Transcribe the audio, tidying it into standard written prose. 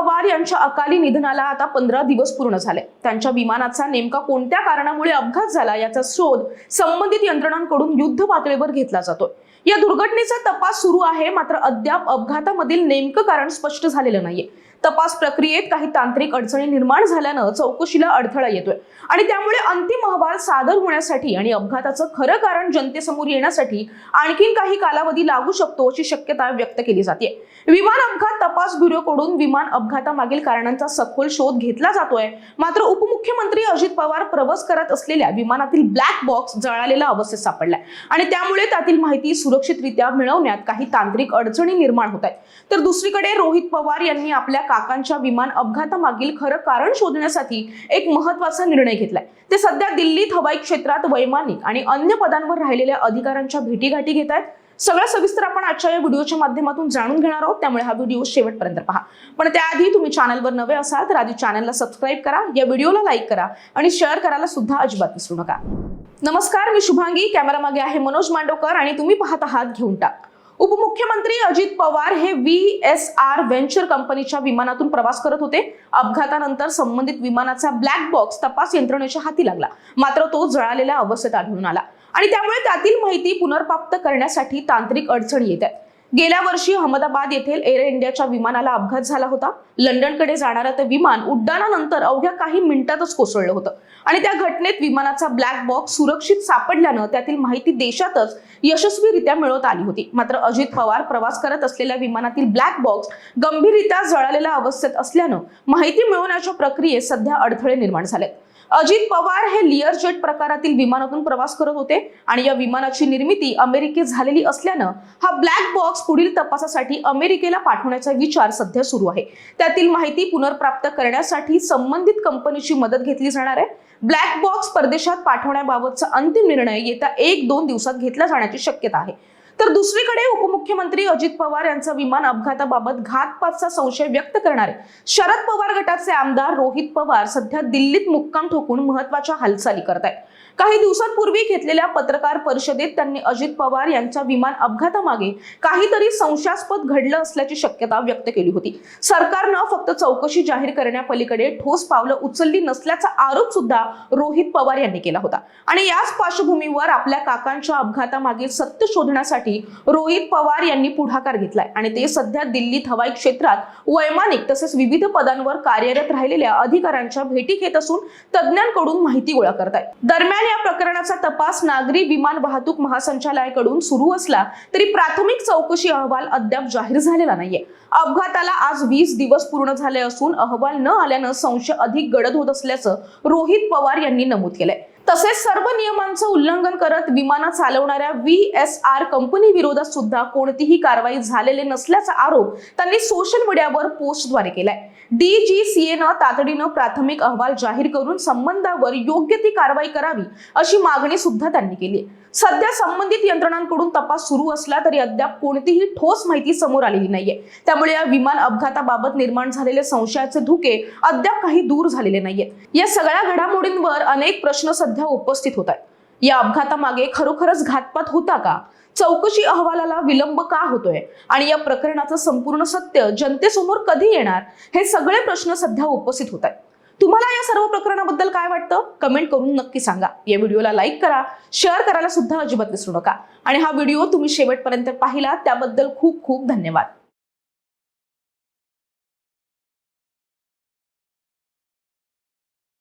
पवार यांच्या अकाली निधनाला आता 15 दिवस पूर्ण झाले। त्यांच्या विमानाचा नेमका कोणत्या कारणामुळे अपघात झाला याचा शोध संबंधित यंत्रणांकडून युद्ध पातळीवर घेतला जातोय। या दुर्घटनेचा तपास सुरू आहे, मात्र अद्याप अपघातामधील नेमकं कारण स्पष्ट झालेलं नाहीये। तपास प्रक्रियेत काही तांत्रिक अडचणी निर्माण झाल्यानं चौकशीला अडथळा येतोय आणि त्यामुळे अंतिम अहवाल सादर होण्यासाठी आणि अपघाताचं खरं कारण जनतेसमोर येण्यासाठी आणखीन काही कालावधी लागू शकतो अशी शक्यता व्यक्त केली जाते। विमान अपघात तपास ब्युरोकडून विमान अपघातामागील कारणांचा सखोल शोध घेतला जातोय, मात्र उपमुख्यमंत्री अजित पवार प्रवास करत असलेल्या विमानातील ब्लॅक बॉक्स जळालेला अवस्थेत सापडलाय आणि त्यामुळे त्यातील माहिती सुरक्षितरित्या मिळवण्यात काही तांत्रिक अडचणी निर्माण होत आहेत। तर दुसरीकडे रोहित पवार यांनी आपल्या काकांच्या विमान अपघातामागील खरं कारण शोधण्यासाठी एक महत्त्वाचा निर्णय घेतलाय। ते सध्या दिल्लीत हवाई क्षेत्रात वैमानिक आणि अन्य पदांवर राहिलेल्या अधिकाऱ्यांच्या भेटीगाठी घेत आहेत। सगळं सविस्तर आपण आजच्या या व्हिडिओच्या माध्यमातून जाणून घेणार आहोत, त्यामुळे हा व्हिडिओ शेवटपर्यंत पहा। पण त्याआधी तुम्ही चॅनलवर नवे असाल तर आधी चॅनलला सबस्क्राइब करा, या व्हिडिओला लाईक करा आणि शेअर करायला सुद्धा अजिबात विसरू नका। नमस्कार, मी शुभांगी, कॅमेरा मागे आहे मनोज मांडवकर आणि तुम्ही पाहत आहात घेऊन टाक। उपमुख्यमंत्री अजित पवार हे VSR व्हेंचर कंपनीच्या विमानातून प्रवास करत होते। अपघातानंतर संबंधित विमानाचा ब्लॅक बॉक्स तपास यंत्रणेच्या हाती लागला, मात्र तो जळालेल्या अवस्थेत आढळून आला आणि त्यामुळे त्यातील माहिती पुनर्प्राप्त करण्यासाठी तांत्रिक अडचणी येत आहेत। गेल्या वर्षी अहमदाबाद येथील एअर इंडियाच्या विमानाला अपघात झाला होता। लंडनकडे जाणारं ते विमान उड्डाणानंतर अवघ्या काही मिनिटातच कोसळलं होतं आणि त्या घटनेत विमानाचा ब्लॅक बॉक्स सुरक्षित सापडल्यानं त्यातील माहिती देशातच यशस्वीरित्या मिळवत आली होती। मात्र अजित पवार प्रवास करत असलेल्या विमानातील ब्लॅक बॉक्स गंभीररित्या जळालेल्या अवस्थेत असल्यानं माहिती मिळवण्याच्या प्रक्रियेत सध्या अडथळे निर्माण झालेत। अजित पवार हे लिअर जेट प्रकारातील विमानातून प्रवास करत होते आणि या विमानाची निर्मिती अमेरिकेत झालेली असल्यानं हा ब्लॅक बॉक्स पुढील तपासासाठी अमेरिकेला पाठवण्याचा विचार सध्या सुरू आहे। त्यातील माहिती पुनर्प्राप्त करण्यासाठी संबंधित कंपनीची मदत घेतली जाणार आहे। ब्लॅक बॉक्स परदेशात पाठवण्याबाबतचा अंतिम निर्णय येत्या 1-2 दिवसात घेतला जाण्याची शक्यता आहे। तर दुसरीकडे उपमुख्यमंत्री अजित पवार यांचा विमान अपघाताबाबत घातपातचा संशय व्यक्त करणारे शरद पवार गटाचे आमदार रोहित पवार सध्या दिल्लीत मुक्काम ठोकून महत्त्वाच्या हालचाली करत आहेत। काही दिवसांपूर्वी घेतलेल्या पत्रकार परिषदेत त्यांनी अजित पवार यांच्या विमान अपघातामागे काहीतरी संशयास्पद घडलं असल्याची शक्यता व्यक्त केली होती। सरकारनं फक्त चौकशी जाहीर करण्यापलीकडे ठोस पावलं उचलली नसल्याचा आरोप सुद्धा रोहित पवार यांनी केला होता आणि याच पार्श्वभूमीवर आपल्या काकांच्या अपघातामागील सत्य शोधण्यासाठी रोहित पवार यांनी पुढाकार घेतलाय आणि ते सध्या दिल्लीत हवाई क्षेत्रात वैमानिक तसेच विविध पदांवर कार्यरत राहिलेल्या अधिकाऱ्यांच्या भेटी घेत असून तज्ञांकडून माहिती गोळा करत आहेत। दरम्यान या प्रकरणाचा तपास नागरी विमान वाहतूक महासंचालनालयाकडून सुरू असला तरी प्राथमिक चौकशी अहवाल अद्याप जाहीर झालेला नाहीये। अपघाताला आज 20 दिवस पूर्ण झाले असून अहवाल न आल्यानं संशय अधिक गडद होत असल्याचं रोहित पवार यांनी नमूद केलंय। तसेच सर्व नियमांचं उल्लंघन करत विमान चालवणाऱ्या VSR कंपनी विरोधात सुद्धा कोणतीही कारवाई झालेली नसल्याचा आरोप त्यांनी सोशल मीडियावर पोस्टद्वारे केलाय। DGCAनं तातडीनं प्राथमिक अहवाल जाहीर करून संबंधावर योग्य ती कारवाई करावी अशी मागणी सुद्धा त्यांनी केली। सध्या संबंधित यंत्रणांकडून तपास सुरू असला तरी अद्याप कोणतीही ठोस माहिती समोर आलेली नाहीये। त्यामुळे या विमान अपघाताबाबत निर्माण झालेले संशयाचे धुके अद्याप काही दूर झालेले नाहीयेत। या सगळ्या घडामोडींवर अनेक प्रश्न सध्या उपस्थित होत आहेत। या अपघातामागे खरोखरच घातपात होता का? चौकशी अहवालाला विलंब का होतोय आणि या प्रकरणाचं संपूर्ण सत्य जनतेसमोर कधी येणार, हे सगळे प्रश्न सध्या उपस्थित होत आहेत। तुम्हाला या सर्व प्रकरणाबद्दल काय वाटतं? कमेंट करून नक्की सांगा। या व्हिडिओला लाईक करा, शेअर करायला सुद्धा अजिबात विसरू नका आणि हा व्हिडिओ तुम्ही शेवटपर्यंत पाहिला त्याबद्दल खूप खूप धन्यवाद।